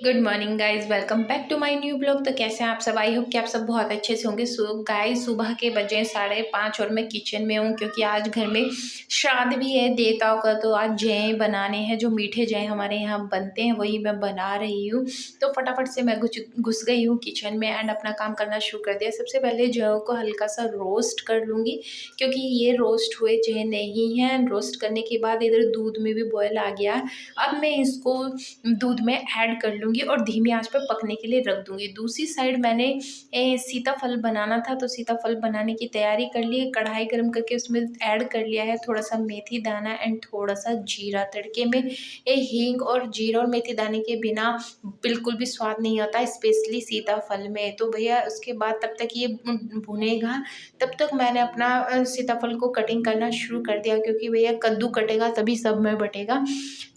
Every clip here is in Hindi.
Good morning guys, welcome back to my new blog. तो कैसे हैं आप सब? आई होप कि आप सब बहुत अच्छे से होंगे। सो गाइज, सुबह के बजे 5:30 और मैं किचन में हूँ क्योंकि आज घर में श्राद्ध भी है देवताओं का। तो आज जय बनाने हैं, जो मीठे जय हमारे यहाँ बनते हैं वही मैं बना रही हूँ। तो फटाफट से मैं घुस गई हूँ किचन में एंड अपना काम करना शुरू कर दिया। सबसे पहले जयों को हल्का सा रोस्ट कर लूँगी क्योंकि ये रोस्ट हुए जय नहीं हैं। रोस्ट करने के बाद इधर दूध में भी बॉयल आ गया है। अब मैं इसको दूध में ऐड कर लूँगी और धीमी आंच पर पकने के लिए रख दूँगी। दूसरी साइड मैंने सीताफल बनाना था, तो सीताफल बनाने की तैयारी कर ली है। कढ़ाई गरम करके उसमें ऐड कर लिया है थोड़ा सा मेथी दाना एंड थोड़ा सा जीरा। तड़के में हींग और जीरा और मेथी दाने के बिना बिल्कुल भी स्वाद नहीं आता, स्पेशली सीताफल में। तो भैया उसके बाद तब तक ये भुनेगा, तब तक मैंने अपना सीताफल को कटिंग करना शुरू कर दिया क्योंकि भैया कद्दू कटेगा तभी सब में बटेगा।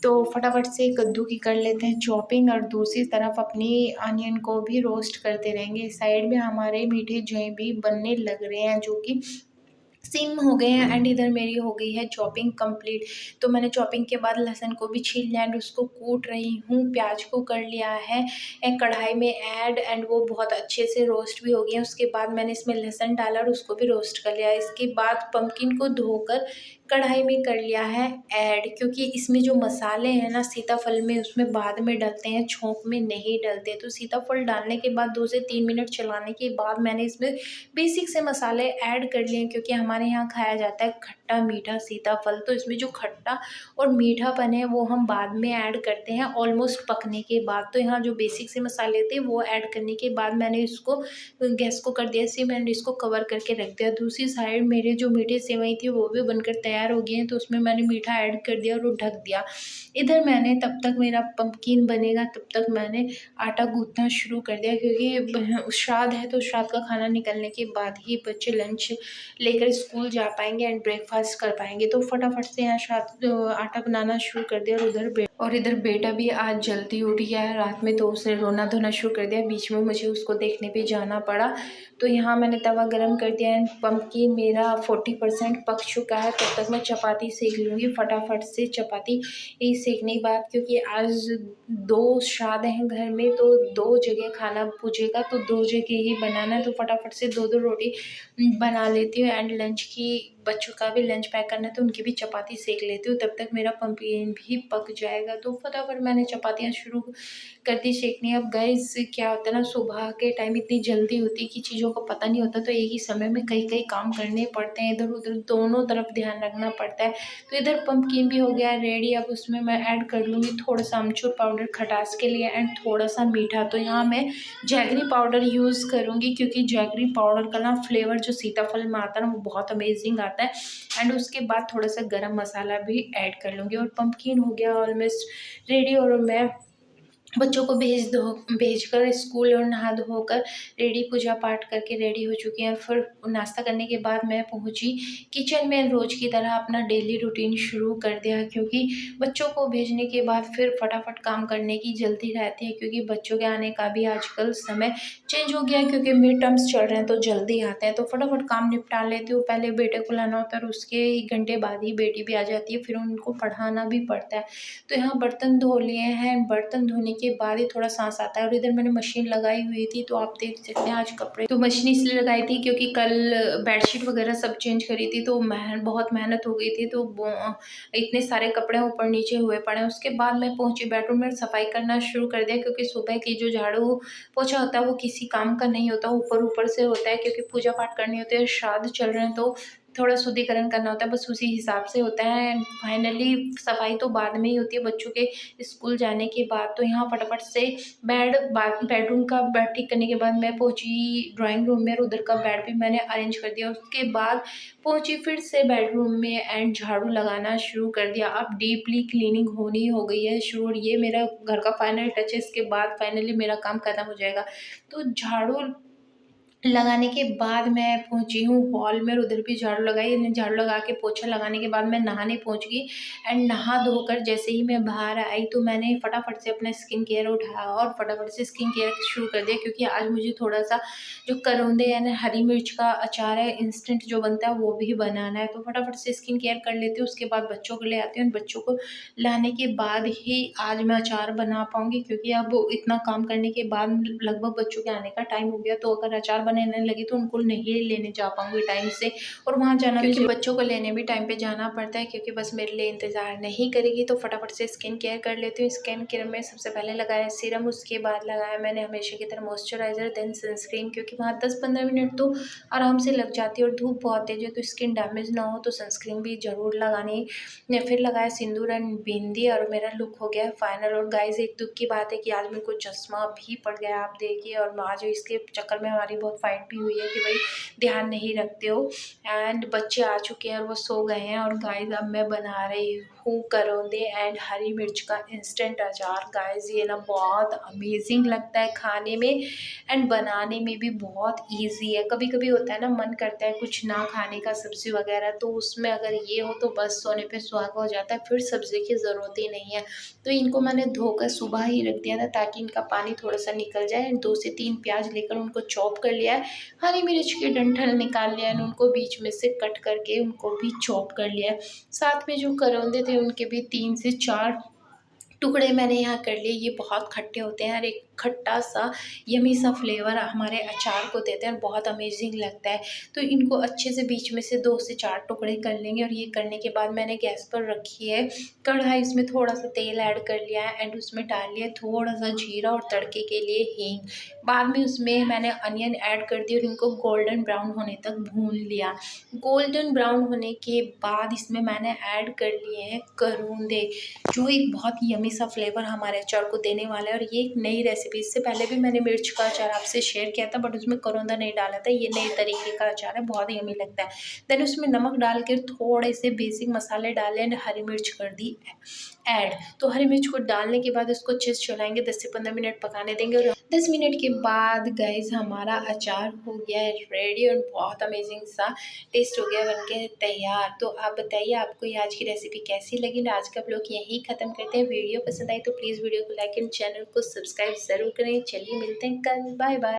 तो फटाफट से कद्दू की कर लेते हैं चॉपिंग और दूसरी तरफ अपनी अनियन को भी रोस्ट करते रहेंगे। साइड में हमारे मीठे जौ भी बनने लग रहे हैं जो कि सिम हो गए हैं एंड इधर मेरी हो गई है चॉपिंग कंप्लीट। तो मैंने चॉपिंग के बाद लहसुन को भी छील लिया एंड उसको कूट रही हूँ। प्याज को कर लिया है कढ़ाई में ऐड एंड वो बहुत अच्छे से रोस्ट भी हो गई है। उसके बाद मैंने इसमें लहसुन डाला और उसको भी रोस्ट कर लिया। इसके बाद पम्पकिन को धोकर कढ़ाई में कर लिया है ऐड, क्योंकि इसमें जो मसाले हैं ना सीताफल में उसमें बाद में डलते हैं, छोंक में नहीं डलते। तो सीताफल डालने के बाद 2 से 3 मिनट चलाने के बाद मैंने इसमें बेसिक से मसाले ऐड कर लिए क्योंकि हमारे यहाँ खाया जाता है खट्टा मीठा सीताफल। तो इसमें जो खट्टा और मीठापन है वो हम बाद में ऐड करते हैं ऑलमोस्ट पकने के बाद। तो यहाँ जो बेसिक से मसाले थे वो ऐड करने के बाद मैंने इसको गैस को कर दिया सिम एंड इसको कवर करके रख दिया। दूसरी साइड मेरे जो मीठे सेवई थी वो भी बनकर तैयार हो गए हैं, तो उसमें मैंने मीठा ऐड कर दिया और वो ढक दिया। इधर मैंने तब तक मेरा पम्पकिन बनेगा तब तक मैंने आटा गूँथना शुरू कर दिया क्योंकि श्राद्ध है। तो श्राद्ध का खाना निकलने के बाद ही बच्चे लंच लेकर स्कूल जा पाएंगे एंड ब्रेकफास्ट कर पाएंगे। तो फटाफट से यहाँ आटा बनाना शुरू कर दिया और इधर बेटा भी आज जल्दी उठ गया है रात में, तो उसने रोना धोना शुरू कर दिया। बीच में मुझे उसको देखने भी जाना पड़ा। तो यहाँ मैंने तवा गरम कर दिया एंड पम्पकिन मेरा 40% पक चुका है। तब तक मैं चपाती सेक लूँगी फटाफट से। चपाती सेकने के बाद क्योंकि आज 2 श्राद्ध हैं घर में, तो 2 जगह खाना पूजेगा तो 2 जगह ही बनाना है। तो फटाफट से 2-2 रोटी बना लेती हूँ एंड लंच की बच्चों का भी लंच पैक करना है तो उनकी भी चपाती सेक लेती हूँ। तब तक मेरा पम्पकिन भी पक जाएगा। तो फटाफट मैंने चपातियाँ शुरू कर दी सेकनी। अब गाइस क्या होता है ना, सुबह के टाइम इतनी जल्दी होती है कि चीज़ों का पता नहीं होता, तो एक ही समय में कई कई काम करने पड़ते हैं, इधर उधर दोनों तरफ ध्यान रखना पड़ता है। तो इधर पम्पकिन भी हो गया रेडी। अब उसमें मैं ऐड कर लूँगी थोड़ा सा अमचूर पाउडर खटास के लिए एंड थोड़ा सा मीठा। तो यहाँ मैं जैगरी पाउडर यूज़ करूँगी क्योंकि जैगरी पाउडर का ना फ्लेवर जो सीताफल में आता है ना वो बहुत अमेजिंग आता है। एंड उसके बाद थोड़ा सा गरम मसाला भी ऐड कर लूँगी और पम्पकिन हो गया ऑलमोस्ट रेडी। और मैं बच्चों को भेजकर स्कूल और नहा धोकर रेडी, पूजा पाठ करके रेडी हो चुकी हैं। फिर नाश्ता करने के बाद मैं पहुंची किचन में। रोज़ की तरह अपना डेली रूटीन शुरू कर दिया क्योंकि बच्चों को भेजने के बाद फिर फटाफट काम करने की जल्दी रहती है क्योंकि बच्चों के आने का भी आजकल समय चेंज हो गया है क्योंकि मिड टर्म्स चल रहे हैं तो जल्दी आते हैं। तो फटाफट काम निपटा लेती हूँ। पहले बेटे को लाना होता है और उसके 1 घंटे बाद ही बेटी भी आ जाती है, फिर उनको पढ़ाना भी पड़ता है। तो यहाँ बर्तन धो लिए हैं। बर्तन धोने के बाद ही थोड़ा सांस आता है। और इधर मैंने मशीन लगाई हुई थी तो आप देख सकते हैं आज कपड़े, तो मशीन इसलिए लगाई थी क्योंकि कल बेडशीट वगैरह सब चेंज करी थी तो बहुत मेहनत हो गई थी। तो इतने सारे कपड़े ऊपर नीचे हुए पड़े। उसके बाद मैं पहुंची बेडरूम में, सफाई करना शुरू कर दिया क्योंकि सुबह की जो झाड़ू पोछा होता है वो किसी काम का नहीं होता, ऊपर ऊपर से होता है क्योंकि पूजा पाठ करनी होती है, श्राद्ध चल रहे हैं तो थोड़ा शुद्धिकरण करना होता है, बस उसी हिसाब से होता है। फाइनली सफाई तो बाद में ही होती है बच्चों के स्कूल जाने के बाद। तो यहाँ फटाफट से बेडरूम का बेड ठीक करने के बाद मैं पहुंची ड्राइंग रूम में और उधर का बेड भी मैंने अरेंज कर दिया। उसके बाद पहुंची फिर से बेडरूम में एंड झाड़ू लगाना शुरू कर दिया। अब डीपली क्लीनिंग होनी हो गई है शुरू और ये मेरा घर का फाइनल टच है। इसके बाद फाइनली मेरा काम खत्म हो जाएगा। तो झाड़ू लगाने के बाद मैं पहुंची हूँ हॉल में और उधर भी झाड़ू लगाई। झाड़ू लगा के पोछा लगाने के बाद मैं नहाने पहुंच गई। एंड नहा धोकर जैसे ही मैं बाहर आई तो मैंने फटाफट से अपना स्किन केयर उठाया और फटाफट से स्किन केयर शुरू कर दिया, क्योंकि आज मुझे थोड़ा सा जो करौंदे है ना, हरी मिर्च का अचार है इंस्टेंट जो बनता है, वो भी बनाना है। तो फटाफट से स्किन केयर कर लेती हूँ, उसके बाद बच्चों को ले आती हूँ। बच्चों को लाने के बाद ही आज मैं अचार बना पाऊँगी, क्योंकि अब इतना काम करने के बाद लगभग बच्चों के आने का टाइम हो गया। तो अगर अचार बनाने लगी तो उनको नहीं लेने जा पाऊँगी टाइम से, और वहाँ जाना भी, क्योंकि बच्चों को लेने भी टाइम पे जाना पड़ता है, क्योंकि बस मेरे लिए इंतज़ार नहीं करेगी। तो फटाफट से स्किन केयर कर लेती हूँ। स्किन केयर में सबसे पहले लगाया सीरम, उसके बाद लगाया मैंने हमेशा की तरह मॉइस्चराइज़र, देन सनस्क्रीन, क्योंकि वहाँ 10-15 मिनट तो आराम से लग जाती है और धूप बहुत तेज है, तो स्किन डैमेज ना हो तो सनस्क्रीन भी ज़रूर लगानी। ने फिर लगाया सिंदूर एंड बिंदी और मेरा लुक हो गया फाइनल। और गाइस एक दुख की बात है कि आज मेरे को चश्मा भी पड़ गया, आप देखिए। और आज इसके चक्कर में हमारी बहुत फाइट भी हुई है कि भाई ध्यान नहीं रखते हो। एंड बच्चे आ चुके हैं और वो सो गए हैं। और गाइस अब मैं बना रही हूँ करौंदे एंड हरी मिर्च का इंस्टेंट अचार। गाइस ये ना बहुत अमेजिंग लगता है खाने में एंड बनाने में भी बहुत ईजी है। कभी कभी होता है ना, मन करता है कुछ ना खाने का, सब्जी वगैरह, तो उसमें अगर ये हो तो बस सोने पे सुहागा हो जाता है, फिर सब्जी की ज़रूरत ही नहीं है। तो इनको मैंने धोकर सुबह ही रख दिया था ताकि इनका पानी थोड़ा सा निकल जाए। 2 से 3 प्याज लेकर उनको चॉप कर लिया है, हरी मिर्च के डंठल निकाल लिया है, उनको बीच में से कट करके उनको भी चॉप कर लिया है। साथ में जो करौंदे थे उनके भी 3 से 4 टुकड़े मैंने यहाँ कर लिए। ये बहुत खट्टे होते हैं और एक खट्टा सा यमी सा फ्लेवर हमारे अचार को देते हैं और बहुत अमेजिंग लगता है। तो इनको अच्छे से बीच में से 2 से 4 टुकड़े कर लेंगे। और ये करने के बाद मैंने गैस पर रखी है कढ़ाई, इसमें थोड़ा सा तेल ऐड कर लिया है एंड उसमें डाल लिया थोड़ा सा जीरा और तड़के के लिए हींग। बाद में उसमें मैंने अनियन ऐड कर दी और इनको गोल्डन ब्राउन होने तक भून लिया। गोल्डन ब्राउन होने के बाद इसमें मैंने ऐड कर लिए हैं करौंदे, जो एक बहुत यमी सा फ्लेवर हमारे अचार को देने वाला है। और ये एक नई रेसिपी, इससे पहले भी मैंने मिर्च का अचार आपसे शेयर किया था बट उसमें करौंदा नहीं डाला था। ये नए तरीके का अचार है, बहुत यमी लगता है। देन उसमें नमक डाल कर थोड़े से बेसिक मसाले डाले एंड हरी मिर्च कर दी ऐड। तो हरी मिर्च को डालने के बाद उसको अच्छे से चलाएंगे, 10 से 15 मिनट पकाने देंगे। और 10 मिनट के बाद गाइस हमारा अचार हो गया है रेडी और बहुत अमेजिंग सा टेस्ट हो गया, बनके तैयार। तो आप बताइए आपको ये आज की रेसिपी कैसी लगी। आज का ब्लॉग यही खत्म करते हैं। वीडियो पसंद आई तो प्लीज़ वीडियो को लाइक एंड चैनल को सब्सक्राइब ज़रूर करें। चलिए मिलते हैं कल, बाय बाय।